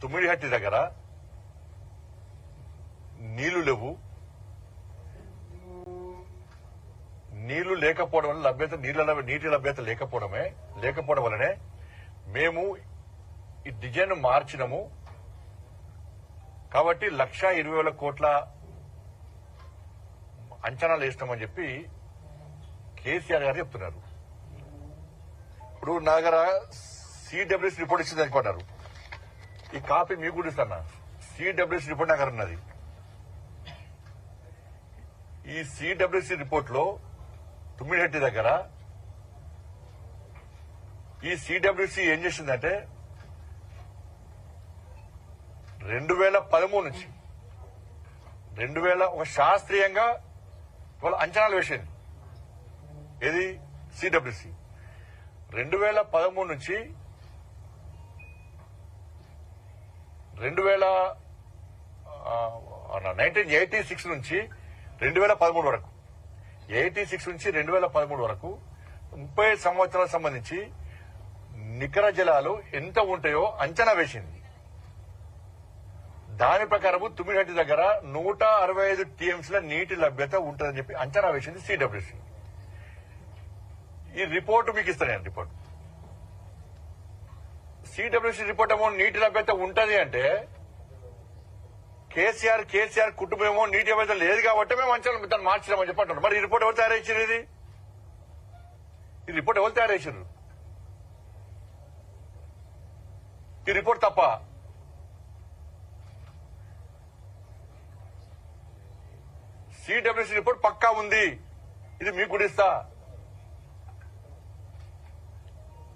తుమ్మిడిహట్టి దగ్గర నీళ్లు లేవు. నీళ్లు లేకపోవడం వల్ల నీటి లభ్యత లేకపోవడం వల్లనే మేము ఈ డిజైన్ మార్చినము. కాబట్టి 1,20,000 కోట్ల అంచనాలు వేసినామని చెప్పి కేసీఆర్ గారు చెప్తున్నారు. ఇప్పుడు నా దగ్గర సిడబ్ల్యూసీ రిపోర్ట్ ఇచ్చింది అనుకున్నారు. ఈ కాపీ మీకు కూడా ఇస్తాను. సిడబ్ల్యూసీ రిపోర్ట్ నాకు ఉన్నది. ఈ సిడబ్ల్యూసీ రిపోర్ట్ లో తుమ్మిడిహట్టి దగ్గర ఈ సిడబ్ల్యూసీ ఏం చేసిందంటే 2013 నుంచి ఒక శాస్త్రీయంగా వాళ్ళ అంచనాలు వేసింది. ఏది సిడబ్ల్యూసీ 2013 నుంచి 1986 నుంచి 2013 వరకు 86 నుంచి 2013 వరకు 30 సంవత్సరాలకు సంబంధించి నికర జలాలు ఎంత ఉంటాయో అంచనా వేసింది. దాని ప్రకారం తుమ్మిడిహట్టి దగ్గర 165 టీఎంసీల నీటి లభ్యత ఉంటుందని చెప్పి అంచనా వేసింది సిడబ్ల్యూసీ. ఈ రిపోర్టు మీకు ఇస్తాను. రిపోర్ట్ సిడబ్ల్యూసీ రిపోర్ట్ ఏమో నీటి లభ్యత ఉంటది అంటే కేసీఆర్ కుటుంబం ఏమో నీటి లభ్యత లేదు కాబట్టి మేము అంచనా దాన్ని మార్చినామని చెప్పి అంటున్నారు. మరి ఈ రిపోర్ట్ ఎవరు తయారు చేశారు? ఈ రిపోర్ట్ ఎవరు తయారు చేశారు? ఈ రిపోర్ట్ తప్ప సిడబ్ల్యూసీ రిపోర్ట్ పక్కా ఉంది. ఇది మీకు కూడా ఇస్తా.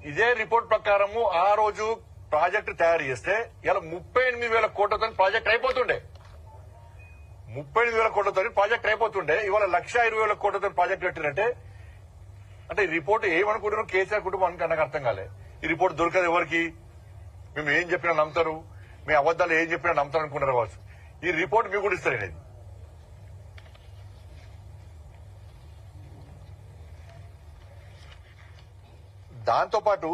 ఇదే రిపోర్ట్ ప్రకారము ఆ రోజు ప్రాజెక్టు తయారు చేస్తే ఇలా 38,000 కోట్లతో ప్రాజెక్ట్ అయిపోతుండే. 38,000 కోట్లతో ప్రాజెక్ట్ అయిపోతుండే. ఇవాళ 1,20,000 కోట్లతో ప్రాజెక్ట్ పెట్టినట్టే. అంటే ఈ రిపోర్ట్ ఏమనుకుంటున్నాం? కేసీఆర్ కుటుంబానికి నాకు అర్థం కాలే. ఈ రిపోర్ట్ దొరకదు ఎవరికి. మేము ఏం చెప్పినా నమ్ముతారు, మీ అబద్దాలు ఏం చెప్పినా నమ్ముతారు అనుకున్నారు కావచ్చు. ఈ రిపోర్ట్ మీకు కూడా ఇస్తారు. ఇది దాంతోపాటు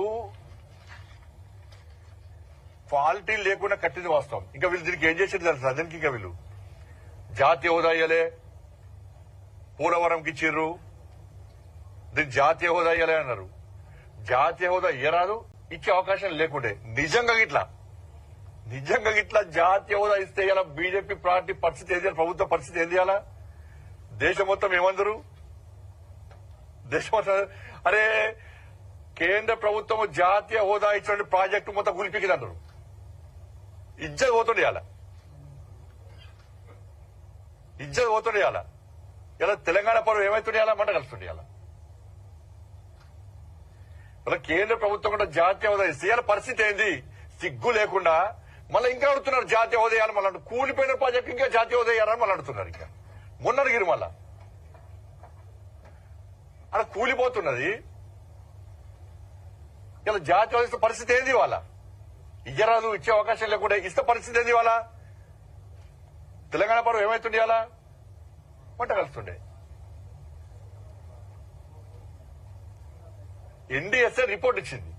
క్వాలిటీ లేకుండా కట్టింది వాస్తవం. ఇంకా వీళ్ళు దీనికి ఏం చేసేది తెలుసు. దీనికి ఇంకా వీళ్ళు జాతీయ హోదా ఇయ్యలే, పోలవరంకి ఇచ్చిర్రు, దీనికి జాతీయ హోదా ఇయ్యలే అన్నారు. జాతీయ హోదా ఇయ్యరాదు, ఇచ్చే అవకాశం లేకుండే. నిజంగా గిట్లా జాతీయ హోదా ఇస్తే ఇలా బీజేపీ పార్టీ పరిస్థితి ఏం చేయాలి? ప్రభుత్వ పరిస్థితి ఏం చేయాలా? దేశం మొత్తం ఏమందరు? అరే కేంద్ర ప్రభుత్వం జాతీయ హోదా ఇచ్చిన ప్రాజెక్టు మొత్తం గులిపికిందంటారు. ఇజ్జత్ పోతుండే ఇలా తెలంగాణ పరువు ఏమైతుండే మంట కలుస్తుండే. ఇలా కేంద్ర ప్రభుత్వం కూడా జాతీయ హోదా ఇస్తే ఇలా పరిస్థితి ఏంది? సిగ్గు లేకుండా మళ్ళీ ఇంకా అడుగుతున్నారు జాతీయ హోదా ఇవ్వాలి. మళ్ళీ కూలిపోయిన ప్రాజెక్టు ఇంకా జాతీయ హోదా ఇవ్వాలని మళ్ళీ అడుగుతున్నారు. ఇంకా మొన్న అడిగిరు మళ్ళా అలా కూలిపోతున్నది. ఇలా జాతీయ హోదా పరిస్థితి ఏంది? వాళ్ళ ఇయ్యరాదు, ఇచ్చే అవకాశం లేకుండా ఇస్తే పరిస్థితి ఏంది? వాళ్ళ తెలంగాణ పరువు ఏమైతుండే? అలా మంట కలుస్తుండే. ఎన్డీఎస్ఏ రిపోర్ట్ ఇచ్చింది.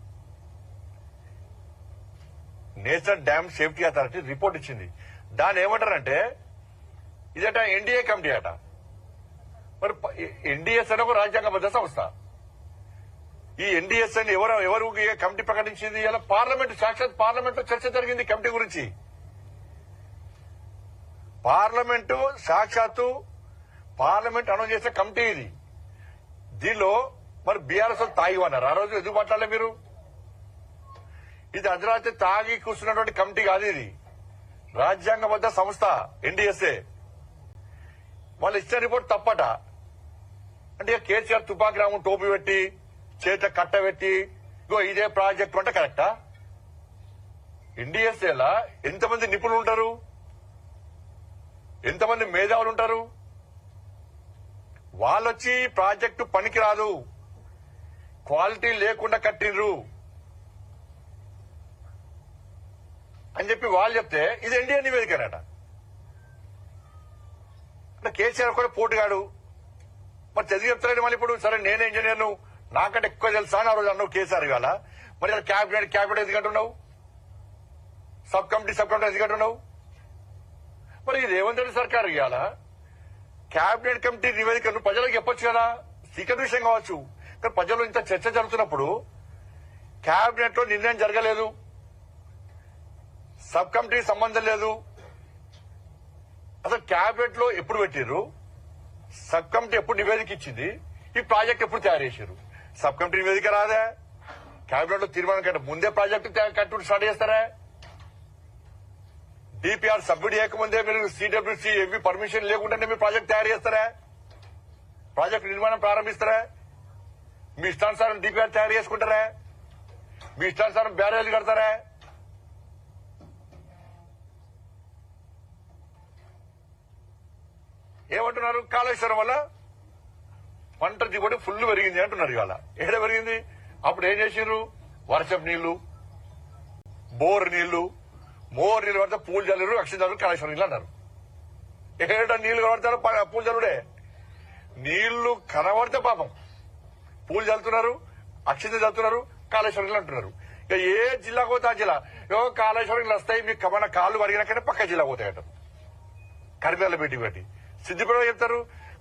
National dam safety authority report ఇచ్చింది. దాన్ని ఏమంటారంటే ఇదట ఎన్డీఏ కమిటీ అట. మరి ఎన్డీఎస్ అనే ఒక రాజ్యాంగబద్ధ సంస్థ. ఈ ఎన్డీఎస్ అని ఎవరు కమిటీ ప్రకటించింది? ఇలా సాక్షాత్ పార్లమెంట్ లో చర్చ జరిగింది కమిటీ గురించి. పార్లమెంట్ అనౌన్స్ చేసే కమిటీ ఇది. దీనిలో మరి బీఆర్ఎస్ తాగి అన్నారు. ఆ రోజు ఎందుకు మాట్లాడలే మీరు? ఇది అర్ధరాత్రి తాగి కూర్చున్నటువంటి కమిటీ కాదు. ఇది రాజ్యాంగబద్ధ సంస్థ ఎన్డీఎస్ఏ. వాళ్ళు ఇచ్చిన రిపోర్ట్ తప్పట. అంటే కేసీఆర్ తుపాకి రాము టోపీ పెట్టి చేత కట్టబెట్టి ఇదే ప్రాజెక్టు అంటే కరెక్టా? ఎన్డీఎస్ఏలా ఎంతమంది నిపుణులు ఉంటారు? ఎంతమంది మేధావులు ఉంటారు? వాళ్ళొచ్చి ప్రాజెక్టు పనికిరాదు, క్వాలిటీ లేకుండా కట్టిండ్రు అని చెప్పి వాళ్ళు చెప్తే ఇది ఎన్డీఏ నివేదికనట. అంటే కేసీఆర్ కూడా పోటుగాడు. మరి చదివి చెప్తారండి మళ్ళీ ఇప్పుడు. సరే నేనే ఇంజనీర్ను, నాకంటే ఎక్కువ తెలుసా అని ఆ రోజు అన్నావు కేసీఆర్. ఇవాళ మరి క్యాబినెట్ ఎందుకంటున్నావు? సబ్ కమిటీ ఎందుకంటే ఉన్నావు? మరి ఈ రేవంత్ రెడ్డి సర్కారు ఇవాళ కేబినెట్ కమిటీ నివేదికను ప్రజలకు చెప్పొచ్చు కదా, సీక్రెట్ విషయం కావచ్చు. కానీ ప్రజలు ఇంత చర్చ జరుగుతున్నప్పుడు కేబినెట్ లో నిర్ణయం జరగలేదు, సబ్ కమిటీ సంబంధం లేదు. అసలు కేబినెట్ లో ఎప్పుడు పెట్టిర్రు, సబ్ కమిటీ ఎప్పుడు నివేదిక ఇచ్చింది, ఈ ప్రాజెక్ట్ ఎప్పుడు తయారు చేశారు? సబ్ కమిటీ నివేదిక రాదా? కేబినెట్ లో తీర్మానం కంటే ముందే ప్రాజెక్టు కట్టుడు స్టార్ట్ చేస్తారా? డిపిఆర్ సబ్మిట్ చేయకముందే మీరు సిడబ్ల్యూసీ ఏవి పర్మిషన్ లేకుండానే మీరు ప్రాజెక్ట్ తయారు చేస్తారా? ప్రాజెక్టు నిర్మాణం ప్రారంభిస్తారా? మీ ఇష్టానుసారం డిపిఆర్ తయారు చేసుకుంటారా? మీ ఇష్టానుసారం బ్యారేజ్ కడతారా? ఏమంటున్నారు? కాళేశ్వరం వల్ల పంట దిగుబడి ఫుల్ పెరిగింది అంటున్నారు. ఇవాళ ఏడ పెరిగింది? అప్పుడు ఏం చేసిర్రు? వర్షపు నీళ్లు, బోర్ నీళ్లు, మోర్ నీళ్లు పడితే పూలు జల్లురు, అక్షర జల్లురు, కాళేశ్వరం నీళ్ళు అన్నారు. ఏడ నీళ్లు కనబడతారు పూలు జల్లుడే. నీళ్లు కనబడితే పాపం పూలు చల్లుతున్నారు, అక్షింత చల్లుతున్నారు, కాళేశ్వరం నీళ్ళు అంటున్నారు. ఇక ఏ జిల్లాకు పోతే ఆ జిల్లా కాళేశ్వరం నీళ్ళు వస్తాయి, మీకు మన కాళ్ళు వరిగినాకనే పక్క జిల్లా పోతాయట. కరిమేళ్ళ మీటింగ్ పెట్టి సిద్దిపేట చెప్తారు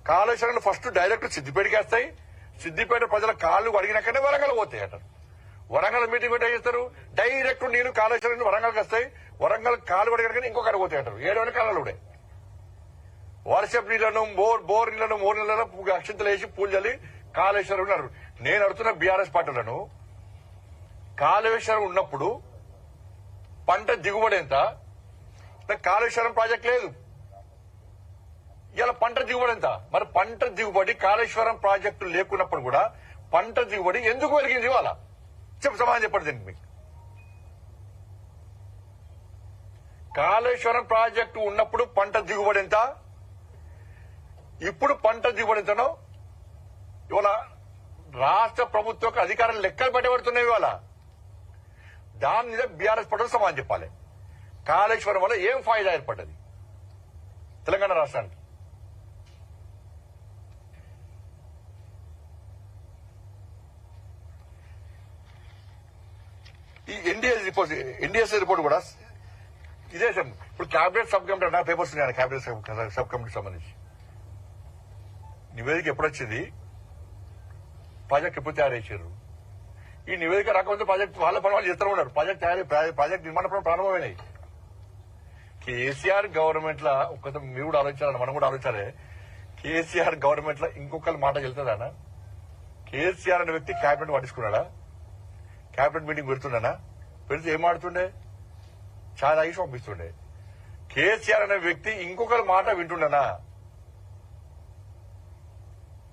కాళేశ్వరం ఫస్ట్ డైరెక్ట్ సిద్దిపేటకి వస్తాయి, సిద్దిపేట ప్రజల కాళ్ళు అడిగినాకనే వరంగల్ పోతాయట. వరంగల్ మీటింగ్ పెట్టి చేస్తారు డైరెక్ట్ నీళ్లు కాళేశ్వరం వరంగల్కి వస్తాయి, వరంగల్ కాలు అడిగినాకనే ఇంకొకటి పోతాయంటారు. 7 కాలాలు కూడా వర్షపు నీళ్లను బోర్ నీళ్లను అక్షింతలు వేసి పూలు చల్లి కాళేశ్వరం ఉన్నారు. నేను అడుగుతున్న బీఆర్ఎస్ పార్టీలను, కాళేశ్వరం ఉన్నప్పుడు పంట దిగుబడి ఎంత? కాళేశ్వరం ప్రాజెక్ట్ లేదు, ఇలా పంట దిగుబడి ఎంత? మరి పంట దిగుబడి కాళేశ్వరం ప్రాజెక్టు లేకున్నప్పుడు కూడా పంట దిగుబడి ఎందుకు పెరిగింది? ఇవాళ సమాధానం చెప్పండి దీనికి. మీకు కాళేశ్వరం ప్రాజెక్టు ఉన్నప్పుడు పంట దిగుబడి ఎంత, ఇప్పుడు పంట దిగుబడి ఎంతనో ఇవాళ రాష్ట్ర ప్రభుత్వం అధికారులు లెక్కలు పెట్టబడుతున్నాయి. ఇవాళ దాని మీద బీఆర్ఎస్ పట్ల సమాధానం చెప్పాలి. కాళేశ్వరం వల్ల ఏం ఫాయిదా ఏర్పడ్డది తెలంగాణ రాష్ట్రానికి? ఈ ఎన్డీఎస్ఏ రిపోర్ట్ కూడా ఇదే. ఇప్పుడు కేబినెట్ సబ్ కమిటీ నా పేపర్స్ ఉన్నాయి కేబినెట్ సబ్ కమిటీ సంబంధించి నివేదిక ఎప్పుడు వచ్చింది, ప్రాజెక్ట్ ఎప్పుడు తయారు చేశారు? ఈ నివేదిక రాకపోతే ప్రాజెక్ట్ వాళ్ళ పని వాళ్ళు చేస్తూ ఉన్నారు. ప్రాజెక్ట్ నిర్మాణ పనులు ప్రారంభమైనాయి. కేసీఆర్ గవర్నమెంట్ లా ఒక్క మీరు కూడా ఆలోచించాలని మనం కూడా ఆలోచించాలి. కేసీఆర్ గవర్నమెంట్ లో ఇంకొకరి మాట చెల్తుందా? కేసీఆర్ అనే వ్యక్తి కేబినెట్ పట్టించుకున్నాడా? కేబినెట్ మీటింగ్ పెడుతున్నానా? పెడితే ఏం ఆడుతుండే? చాలా ఐసి పంపిస్తుండే. కేసీఆర్ అనే వ్యక్తి ఇంకొకరి మాట వింటుండనా?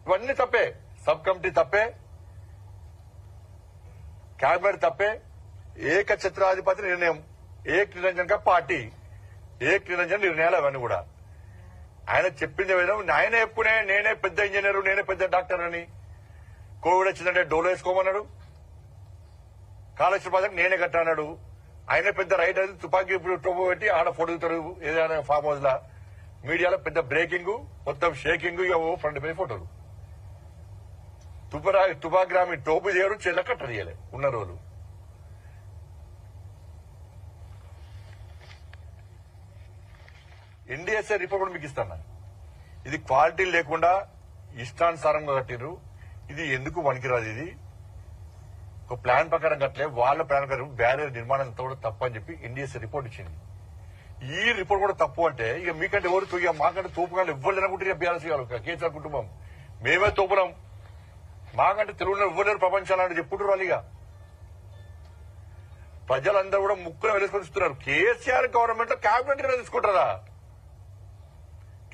ఇవన్నీ తప్పే. సబ్ కమిటీ తప్పే, కేబినెట్ తప్పే, ఏకఛత్రాధిపతి నిర్ణయం, ఏక్ నిరంజన్ కా పార్టీ, ఏక్ నిరంజన్ నిర్ణయాలు అవన్నీ కూడా. ఆయన చెప్పింది ఆయన ఎప్పుడే నేనే పెద్ద ఇంజనీరు, నేనే పెద్ద డాక్టర్ అని. కోవిడ్ వచ్చిందంటే డోలో వేసుకోమన్నాడు. కాళేశ్వరం ప్రాజెక్ట్ నేనే కట్టాడు. ఆయన పెద్ద రైట్ అది తుపాకీ టోపు పెట్టి ఆడ ఫోటోలు ఏదైనా ఫామ్ హౌస్ లా మీడియాలో పెద్ద బ్రేకింగ్, మొత్తం షేకింగ్, ఫ్రంట్ పై ఫోటోలు. తుపాగ్రామి టోపు చేయరు, చెల్ల కట్టడియలే ఉన్న రోజులు. ఎన్డీఎస్ఏ రిపోర్ట్ కూడా మీకు ఇస్తాను. ఇది క్వాలిటీ లేకుండా ఇష్టానుసారంగా కట్టిరు. ఇది ఎందుకు పనికిరాదు. ఇది ఒక ప్లాన్ ప్రకారం కట్టలే, వాళ్ళ ప్లాన్ ప్రకారం బ్యారియర్ నిర్మాణం అంతా కూడా తప్పు అని చెప్పి ఎన్డీఎస్ఏ రిపోర్ట్ ఇచ్చింది. ఈ రిపోర్ట్ కూడా తప్పు అంటే ఇక మీకంటే ఎవరు ఇక మాకంటే తోపుగా ఎవ్వరు లేనకుంటే బీఆర్ఎస్ కేసీఆర్ కుటుంబం మేమే తోపునాం, మాకంటే తెలుగులో ఇవ్వలేరు ప్రపంచాలని చెప్పుకుంటారు. ఇక ప్రజలందరూ కూడా ముక్కున వెలుసుకొని ఇస్తున్నారు. కేసీఆర్ గవర్నమెంట్ లో కేబినెట్ నిర్ణయం తీసుకుంటారా?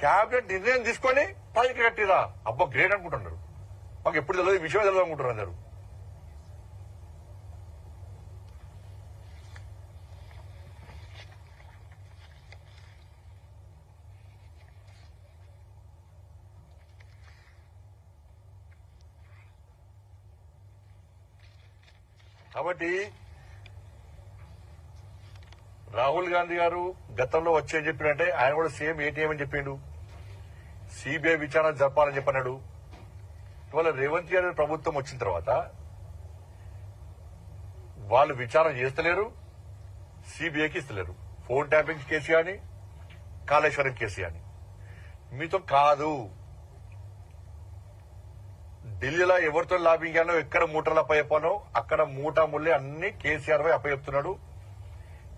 కేబినెట్ నిర్ణయం తీసుకొని పైకి కట్టిరా? అబ్బా గ్రేట్ అనుకుంటున్నారు. మాకు ఎప్పుడు తెలియదు, విషయం తెలియదు అనుకుంటున్నారు అందరు. కాబట్టి రాహుల్ గాంధీ గారు గతంలో వచ్చే చెప్పినట్టే ఆయన కూడా సేమ్ ఏటీఎం అని చెప్పిండు. సిబిఐ విచారణ జరపాలని చెప్పన్నాడు. ఇవాళ రేవంత్ గారి ప్రభుత్వం వచ్చిన తర్వాత వాళ్ళు విచారణ చేస్తలేరు, సిబిఐకి ఇస్తలేరు. ఫోన్ ట్యాపింగ్ కేసు కానీ కాళేశ్వరం కేసు కానీ మీతో కాదు. ఢిల్లీలో ఎవరితో లాబింగ్ అయ్యానో ఎక్కడ మూటలు అప్పచెప్పానో అక్కడ మూటా ముళ్ళే అన్ని కేసీఆర్ పై అప్పచెప్తున్నాడు.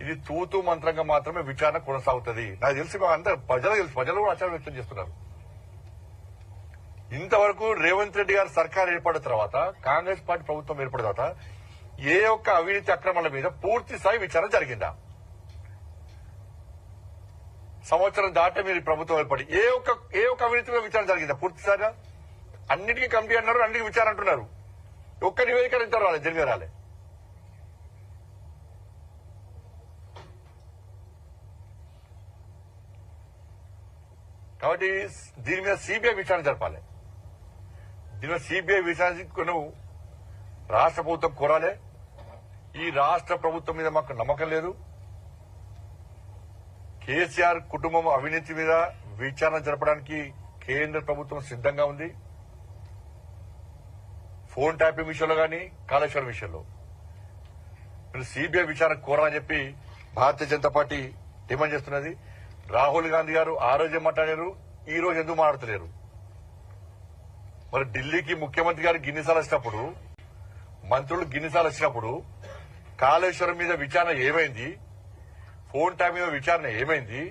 ఇది తూతూ మంత్రంగా మాత్రమే విచారణ కొనసాగుతుంది. నాకు తెలిసి అందరూ ప్రజలు తెలుసు, ప్రజలు కూడా ఆశ్చర్యం వ్యక్తం చేస్తున్నారు. ఇంతవరకు రేవంత్ రెడ్డి గారి సర్కార్ ఏర్పడిన తర్వాత, కాంగ్రెస్ పార్టీ ప్రభుత్వం ఏర్పడిన తర్వాత ఏ ఒక్క అవినీతి అక్రమాల మీద పూర్తి స్థాయి విచారణ జరిగిందా? సంవత్సరం దాటే మీరు ప్రభుత్వం ఏర్పడి ఏ ఒక్క అవినీతి మీద విచారణ జరిగిందా పూర్తి స్థాయిగా? అన్నిటికీ కమిటీ అన్నారు, అన్నిటికీ విచారణ అంటున్నారు. ఒక్క నివేదిక ఇంత రాలే, జరిగే రాలే. కాబట్టి దీని మీద సిబిఐ విచారణ జరపాలి. దీని మీద సిబిఐ విచారణ రాష్ట్ర ప్రభుత్వం కోరాలి. ఈ రాష్ట్ర ప్రభుత్వం మీద మాకు నమ్మకం లేదు. కేసీఆర్ కుటుంబం అవినీతి మీద విచారణ జరపడానికి కేంద్ర ప్రభుత్వం సిద్దంగా ఉంది. ఫోన్ ట్యాపింగ్ విషయంలో కానీ కాళేశ్వరం విషయంలో మీరు సిబిఐ విచారణ కోరాలని చెప్పి భారతీయ జనతా పార్టీ డిమాండ్ చేస్తున్నది. రాహుల్ గాంధీ గారు ఆ రోజే మాట్లాడారు, ఈ రోజు ఎందుకు మాట్లాడతలేరు? మరి ఢిల్లీకి ముఖ్యమంత్రి గారు గిన్నిసార్లు వచ్చినప్పుడు, మంత్రులు గిన్నిసార్లు వచ్చినప్పుడు కాళేశ్వరం మీద విచారణ ఏమైంది? ఫోన్ ట్యాప్ మీద విచారణ ఏమైంది?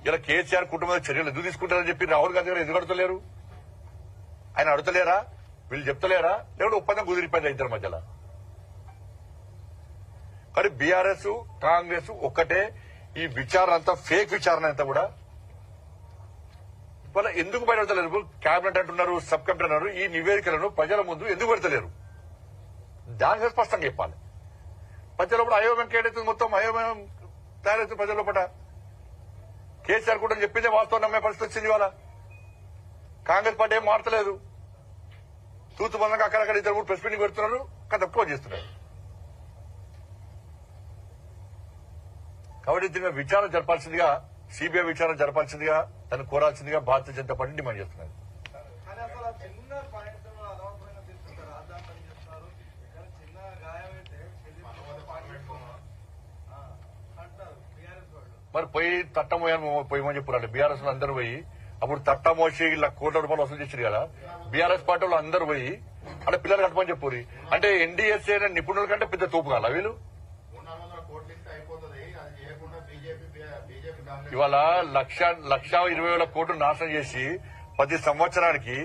ఇలా కేసీఆర్ కుటుంబ చర్యలు ఎందుకు తీసుకుంటారని చెప్పి రాహుల్ గాంధీ గారు ఎందుకు అడుగుతలేరు? ఆయన అడుగుతలేరా? వీళ్ళు చెప్తలేరా? లేకపోతే ఒప్పందం కుదిరిపోయింది ఇద్దరి మధ్యలో? కానీ బీఆర్ఎస్ కాంగ్రెస్ ఒక్కటే. ఈ విచారణ అంతా ఫేక్ విచారణ అంతా కూడా వాళ్ళ ఎందుకు బయటపడతలేరు? కేబినెట్ అంటున్నారు, సబ్ కమిటీ అన్నారు. ఈ నివేదికలను ప్రజల ముందు ఎందుకు పెడతలేరు? దానికి స్పష్టంగా చెప్పాలి. ప్రజల లోపల అయోమయం కేడైతుంది, మొత్తం అయోమయం తయారవుతుంది ప్రజల లోపల. కేసీఆర్ కూడా చెప్పిందే వాస్తవం నమ్మే పరిస్థితి వచ్చింది. ఇవాళ కాంగ్రెస్ పార్టీ ఏం మారతలేదు. తూతు బంధంగా అక్కడక్కడ ఇద్దరు మూడు ప్రెస్ మీటింగ్ పెడుతున్నారు, తక్కువ చేస్తున్నారు. కాబట్టి దీని విచారణ జరపాల్సిందిగా, సిబిఐ విచారణ జరపాల్సిందిగా, దాన్ని కోరాల్సిందిగా భారతీయ జనతా పార్టీ డిమాండ్ చేస్తున్నారు. మరి పోయి పోయమని చెప్పారు బీఆర్ఎస్ లో అందరూ పోయి. అప్పుడు తట్ట మోసి ఇలా కోట్ల రూపాయలు వసూలు చేశారు కదా బీఆర్ఎస్ పార్టీ వాళ్ళు అందరూ పోయి. అంటే పిల్లలు కట్టమని చెప్పారు. అంటే ఎన్డీఎస్ఏ నిపుణుల కంటే పెద్ద తూపు కాల వీళ్ళు. ఇవాళ 1,20,000 కోట్లు నాశనం చేసి 10 సంవత్సరానికి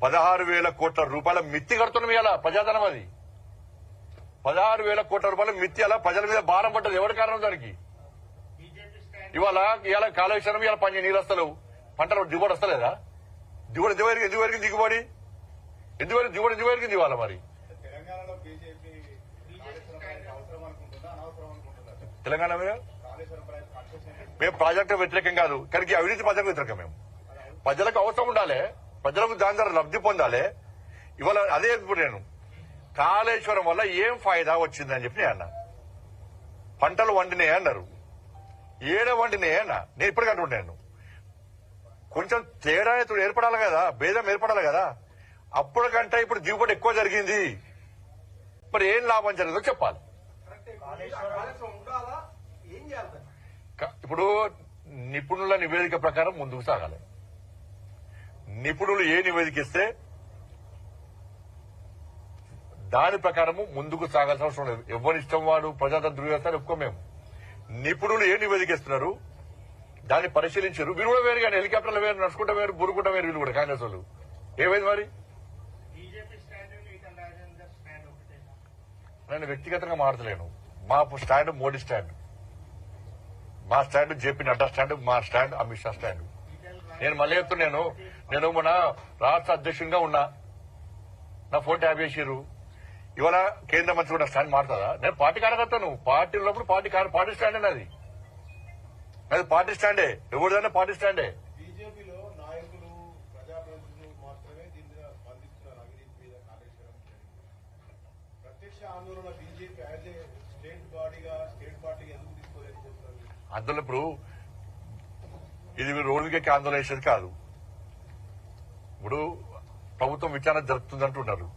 16,000 కోట్ల రూపాయల మిత్తి కడుతున్నాం. ఇవాళ ప్రజాధనం అది 16,000 కోట్ల రూపాయల మిత్తి. అలా ప్రజల మీద భారం పడ్డది. ఎవరి కారణం దానికి? ఇవాళ కాళేశ్వరం ఇవాళ పని నీళ్ళు వస్తలేవు, పంటలు దిగుబడి వస్తలేదా? దిగుబడి ఎందువరకు దిగుబడి ఎందువరకు ఇవాళ మరి తెలంగాణ మీద మేము ప్రాజెక్టు వ్యతిరేకం కాదు, కానీ అవినీతి ప్రాజెక్టు వ్యతిరేకం. మేము ప్రజలకు అవసరం ఉండాలి, ప్రజలకు దాని ద్వారా లబ్ధి పొందాలి. ఇవాళ అదే ఇప్పుడు నేను కాళేశ్వరం వల్ల ఏం ఫాయిదా వచ్చిందని చెప్పి నేను అన్నా. పంటలు వండినాయి అన్నారు, ఏడ వండినాయి అన్నా. నేను ఇప్పుడు అంటున్నాను కొంచెం తేడా ఏర్పడాలి కదా, భేదం ఏర్పడాలి కదా. అప్పటికంటే ఇప్పుడు దిగుబడి ఎక్కువ జరిగింది. మరి ఏం లాభం జరిగిందో చెప్పాలి. ఇప్పుడు నిపుణుల నివేదిక ప్రకారం ముందుకు సాగాలి. నిపుణులు ఏ నివేదిక ఇస్తే దాని ప్రకారము ముందుకు సాగాల్సిన అవసరం లేదు. ఎవరిష్టం వాడు ప్రజాతంత్ర వ్యవస్థ ఒప్పుకో. మేము నిపుణులు ఏ నివేదిక ఇస్తున్నారు దాన్ని పరిశీలించారు. వీరు కూడా వేరు, కానీ హెలికాప్టర్లు వేరు, నడుచుకుంటా వేరు, బురుకుంటా వేరు. వీళ్ళు కూడా కాంగ్రెస్ వాళ్ళు ఏమైంది మరి? నేను వ్యక్తిగతంగా మాట్లాడలేను. మా స్టాండ్ మోడీ స్టాండ్, మా స్టాండ్ జేపీ నడ్డా స్టాండ్, మా స్టాండ్ అమిత్ షా స్టాండ్. నేను మళ్ళీ చెప్తున్నాను, నేను మన రాష్ట్ర అధ్యక్షుడిగా ఉన్నా, నా ఫోన్ ట్యాప్ చేసిర్రు. ఇవాళ కేంద్ర మంత్రి కూడా స్టాండ్ మారుతుందా? నేను పార్టీ కార్యకర్తను. పార్టీ ఉన్నప్పుడు పార్టీ స్టాండ్ అది పార్టీ స్టాండే. ఎవరిదైనా పార్టీ స్టాండే. బీజేపీలో నాయకులు, ప్రజాప్రతినిధులు మాత్రమే దీని మీద స్పందిస్తున్నారు. అవినీతి మీద కాళేశ్వరం ప్రత్యక్ష ఆందోళన బీజేపీ యాజ్ ఏ స్టేట్ బాడీగా, స్టేట్ పార్టీగా ఎందుకు తీసుకోలేదని చెప్తున్నారు. అందులో ఇప్పుడు ఇది మీరు రోడ్డుకి ఆందోళన చేసేది కాదు. ఇప్పుడు ప్రభుత్వం విచారణ జరుపుతుందంటున్నారు.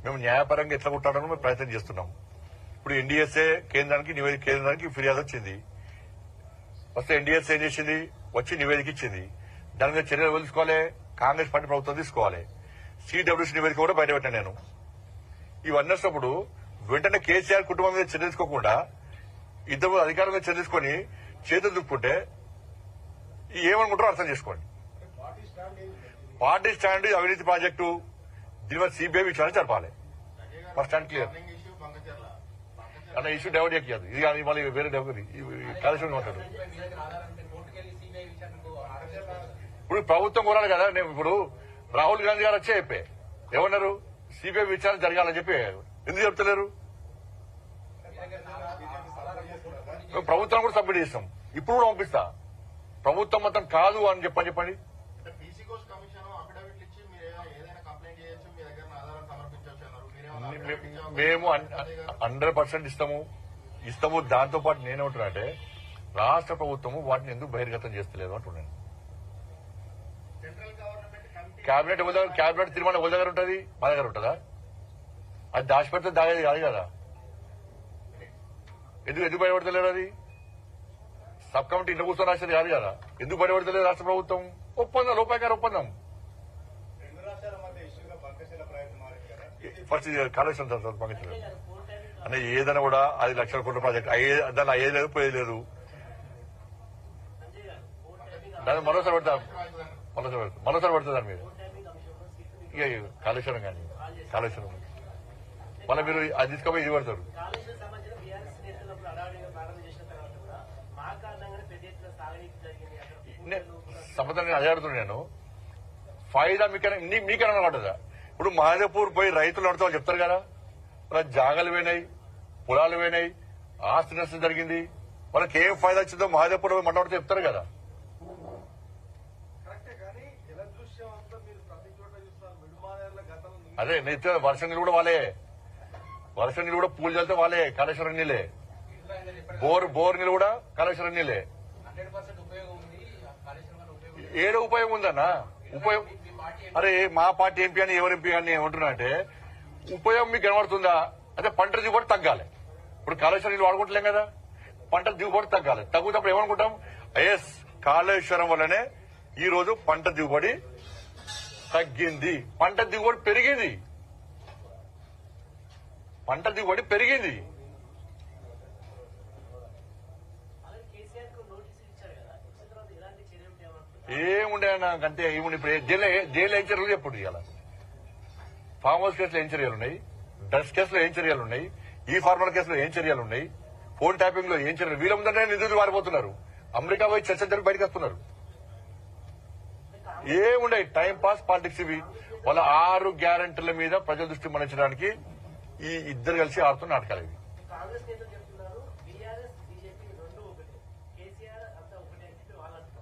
మేము న్యాయపరంగా ఎట్లా కొట్టాలని మేము ప్రయత్నం చేస్తున్నాం. ఇప్పుడు ఎన్డీఎస్ఏ కేంద్రానికి ఫిర్యాదు వచ్చింది. వస్తే ఎన్డీఎస్ఏ ఏం చేసింది, వచ్చి నివేదిక ఇచ్చింది. దాని మీద చర్యలు తీసుకోవాలి, కాంగ్రెస్ పార్టీ ప్రభుత్వం తీసుకోవాలి. సిడబ్ల్యూసీ నివేదిక కూడా బయటపెట్టాను నేను. ఇవన్నీ వచ్చినప్పుడు వెంటనే కేసీఆర్ కుటుంబం మీద చర్య తీసుకోకుండా ఇద్దరు అధికారుల మీద చర్య తీసుకొని చేతులు దుక్కుంటే ఏమనుకుంటారో అర్థం చేసుకోండి. పార్టీ స్టాండ్ అవినీతి ప్రాజెక్టు దీని మీద సిబిఐ విచారణ జరపాలి. మా స్టాండ్ క్లియర్ అన్న ఇష్యూ డైవర్ట్ చేయదు. ఇది కానీ మళ్ళీ వేరే డైవర్ కాళేశ్వరం ఉంటాడు. ఇప్పుడు ప్రభుత్వం కోరాలి కదా. నేను ఇప్పుడు రాహుల్ గాంధీ గారు వచ్చే చెప్పే ఏమన్నారు, సిబిఐ విచారణ జరగాలని చెప్పి ఎందుకు చెప్తలేరు? ప్రభుత్వం కూడా సబ్మిట్ చేస్తాం, ఇప్పుడు కూడా పంపిస్తా. ప్రభుత్వం మొత్తం కాదు అని చెప్పండి. మేము 100% ఇస్తాము. దాంతో పాటు నేనేమంటున్నా అంటే రాష్ట్ర ప్రభుత్వము వాటిని ఎందుకు బహిర్గతం చేస్తలేదు అంటున్నాను. క్యాబినెట్ తీర్మానం ఎవరి దగ్గర ఉంటుంది, మా దగ్గర ఉంటుందా? అది దాచిపెడితే దాగేది కాదు కదా. ఎందుకు బయటపడతలేరు? అది సబ్ కమిటీ ఇంట్లో కూర్చొని రాసేది కాదు కదా. ఎందుకు బయటపడతలేదు రాష్ట్ర ప్రభుత్వం? ఒప్పందం, లోపాయకార ఒప్పందం. ఫస్ట్ కాళేశ్వరం సార్ పంపించలేదు అంటే ఏదైనా కూడా 5 లక్షల కోట్ల ప్రాజెక్ట్ దాన్ని అయ్యేది లేదు, పోయేది లేదు. దాన్ని మరోసారి పెడతా దాని మీద. ఇక కాళేశ్వరం కానీ కాళేశ్వరం మళ్ళీ మీరు అది తీసుకోపోయి ఇది పెడతారు. సంపద నేను అదే అడుగుతున్నాను. ఫాయిదా మీకన్నా పడ్డదా? ఇప్పుడు మహాదేవ్పూర్ పోయి రైతులు అడుగుతా వాళ్ళు చెప్తారు కదా, వాళ్ళ జాగాలు పోయినాయి, పొలాలు పోయినాయి, ఆస్తి నష్టం జరిగింది, వాళ్ళకి ఏం ఫాయిదా వచ్చిందో మహాదేవ్పూర్ పోయి మాట్లాడుతూ చెప్తారు కదా. అదే నేను వర్షం నీళ్ళు కూడా వాళ్ళే, వర్షం నీళ్ళు కూడా పూలు చల్లితే వాళ్ళే, కాళేశ్వరం నీళ్ళే. బోర్ నీళ్ళు కూడా కాళేశ్వరం నీళ్ళే. ఏదో ఉపయోగం ఉందన్నా. ఉపయోగం అరే మా పార్టీ ఎంపీ అని ఎవరు ఎంపీ అని ఏమంటున్నా అంటే ఉపయోగం మీకు కనబడుతుందా? అదే పంట దిగుబడి తగ్గాలి. ఇప్పుడు కాళేశ్వరం నీళ్ళు వాడుకుంటలేం కదా, పంట దిగుబడి తగ్గాలి. తగ్గుతప్పుడు ఏమనుకుంటాం, ఎస్ కాళేశ్వరం వల్లనే ఈ రోజు పంట దిగుబడి తగ్గింది, పంట దిగుబడి పెరిగింది, పంట దిగుబడి పెరిగింది. ఏముండే నాకంతే ఏముండే. ఇప్పుడు జైలు ఏం చర్యలు చెప్పుడు ఇవాళ? ఫామ్ హౌస్ కేసులో ఏం చర్యలు ఉన్నాయి, డ్రగ్స్ కేసులో ఏం చర్యలు ఉన్నాయి, ఈ ఫార్మల్ కేసులో ఏం చర్యలు ఉన్నాయి, ఫోన్ ట్యాపింగ్ లో ఏం చర్యలు? వీళ్ళ ముందరే నిధులు వారిపోతున్నారు, అమెరికా పోయి చర్చ జరిపి బయటకు వస్తున్నారు. ఏముండే టైం పాస్ పాలిటిక్స్ ఇవి. వాళ్ళ 6 గ్యారెంటీల మీద ప్రజల దృష్టి మళ్లించడానికి ఈ ఇద్దరు కలిసి ఆడుతున్న నాటకాలు ఇవి.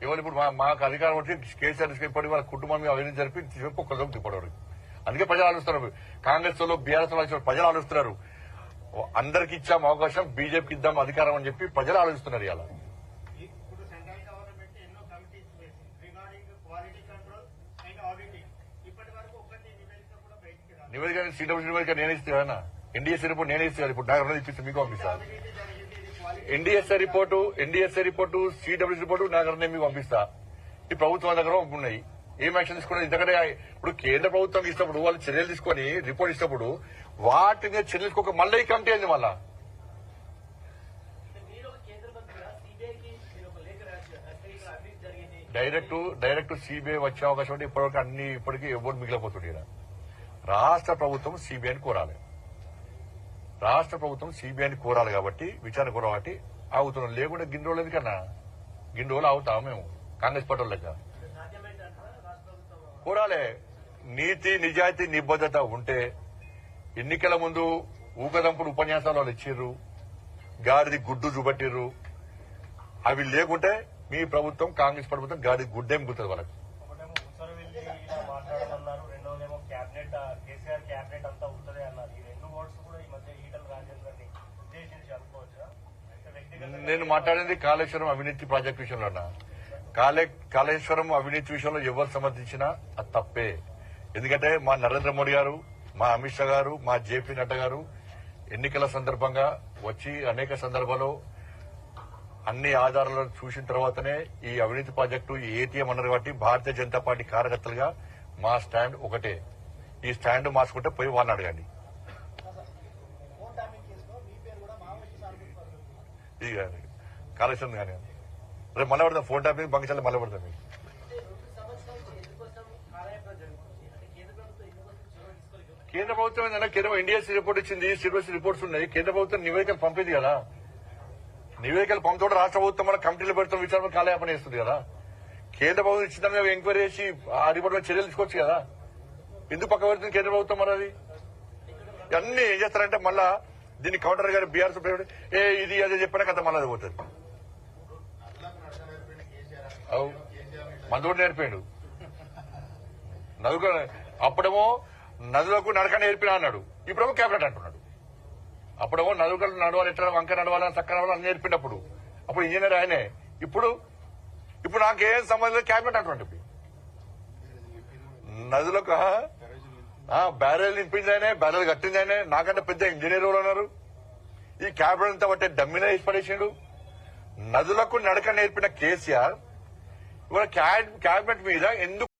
ఇవాళ ఇప్పుడు మాకు అధికారం వచ్చి కేసీఆర్ ఇప్పటి వాళ్ళ కుటుంబం మీద అవినీతి జరిపి ఒక్కరితో దిప్పడవారు. అందుకే ప్రజలు ఆలోచిస్తున్నారు. కాంగ్రెస్ లో బీఆర్ఎస్ లో ప్రజలు ఆలోచిస్తున్నారు. అందరికి ఇచ్చాం అవకాశం, బీజేపీకి ఇద్దాం అధికారం అని చెప్పి ప్రజలు ఆలోచిస్తున్నారు. ఇలా నివేదిక సిడబ్ల్యూ నివేదిక నేనే ఇస్తాను, ఎన్డీఎస్ఏ రిపోర్ట్ నేనే ఇస్తాను. ఇప్పుడు నాకు ఇప్పిస్తే మీకు పంపిస్తాను. ఎన్డీఎస్ఏ రిపోర్టు సిడబ్ల్యూ రిపోర్టు నాకు మీకు పంపిస్తా. ఈ ప్రభుత్వం దగ్గర ఉన్నాయి. ఏం యాక్షన్ తీసుకున్నది? ఎందుకంటే ఇప్పుడు కేంద్ర ప్రభుత్వం ఇచ్చినప్పుడు వాళ్ళు చర్యలు తీసుకొని రిపోర్ట్ ఇచ్చినప్పుడు వాటి మీద చర్యలు తీసుకోక మళ్ళీ ఈ కమిటీ అయింది. మళ్ళా డైరెక్ట్ సిబిఐ వచ్చే అవకాశం ఉంటే ఇప్పటికీ ఎవరు మిగిలిపోతుంది. రాష్ట్ర ప్రభుత్వం సిబిఐని కోరాలి. రాష్ట్ర ప్రభుత్వం సిబిఐని కోరాలి కాబట్టి విచారణ కోరాలి ఆగుతున్నాం. లేకుండా గిన్ని రోజులు ఎందుకన్నా, గిన్ని రోజులు ఆగుతాం మేము కాంగ్రెస్ పార్టీ లెక్క. కోరాలి. నీతి నిజాయితీ నిబద్ధత ఉంటే ఎన్నికల ముందు ఊకదంపుడు ఉపన్యాసాలు వాళ్ళు ఇచ్చిర్రు, గాడిది గుడ్డు చూపట్టిర్రు. అవి లేకుంటే మీ ప్రభుత్వం కాంగ్రెస్ ప్రభుత్వం గాడిది గుడ్డేం గుర్తుంది వాళ్ళకి. నేను మాట్లాడింది కాళేశ్వరం అవినీతి ప్రాజెక్టు విషయంలో అన్నా. కాళేశ్వరం అవినీతి విషయంలో ఎవరు సమర్థించినా అది తప్పే. ఎందుకంటే మా నరేంద్ర మోడీ గారు, మా అమిత్ షా గారు, మా జేపీ నడ్డా గారు ఎన్నికల సందర్భంగా వచ్చి అనేక సందర్భాల్లో అన్ని ఆధారాలను చూసిన తర్వాతనే ఈ అవినీతి ప్రాజెక్టు ఏటీఎం అన్నారు కాబట్టి భారతీయ జనతా పార్టీ కార్యకర్తలుగా మా స్టాండ్ ఒకటే. ఈ స్టాండ్ మార్చుకుంటే పోయి వాళ్ళని అడగండి. ఇది కానీ కాళేశ్వరం కానీ రేపు మళ్ళీ పడతాం. ఫోన్ ట్యాపింగ్ బంకించాలి మళ్ళీ పడతాం. మీకు కేంద్ర ప్రభుత్వం ఏంటంటే కేంద్ర ఇండియస్ రిపోర్ట్ ఇచ్చింది, సిబిఎస్ రిపోర్ట్స్ ఉన్నాయి. కేంద్ర ప్రభుత్వం నివేదికలు పంపింది కదా. నివేదికలు పంపుతూ రాష్ట్ర ప్రభుత్వం మన కమిటీలు పెడతాం, విచారణ కాలయాపన చేస్తుంది కదా. కేంద్ర ప్రభుత్వం ఇచ్చిన ఎంక్వైరీ చేసి ఆ రిపోర్ట్ మీద చర్యలు తీసుకోవచ్చు కదా. ఎందుకు పక్క పెడుతుంది కేంద్ర ప్రభుత్వం? మరి అది అన్ని ఏం చేస్తారంటే మళ్ళా దీన్ని కౌంటర్ గారు బీఆర్ఎస్ ఇది అదే చెప్పినా కథ మళ్ళీ అది పోతుంది. మందుడు నేర్పాడు నదుకు. అప్పుడేమో నదులకు నడక నేర్పినా అన్నాడు, ఇప్పుడేమో క్యాబినెట్ అంటున్నాడు. అప్పుడేమో నదులకు నడవాలి, ఎట్లా వంక నడవాలని చక్క నడవాలని నేర్పినప్పుడు అప్పుడు ఇంజనీర్ ఆయనే. ఇప్పుడు నాకేం సంబంధం లేదు క్యాబినెట్ అంటున్నాడు. నదులకు బ్యారెల్ నింపింది ఆయనే, బ్యారెల్ కట్టింది ఆయనే. నాకంటే పెద్ద ఇంజనీర్ వాళ్ళు ఉన్నారు. ఈ క్యాబినెట్ అంతా బట్టే డమ్మినే వేసి పడేసిండు. నదులకు నడక నేర్పిన కేసీఆర్ ఇవాళ క్యాబినెట్ మీద ఎందుకు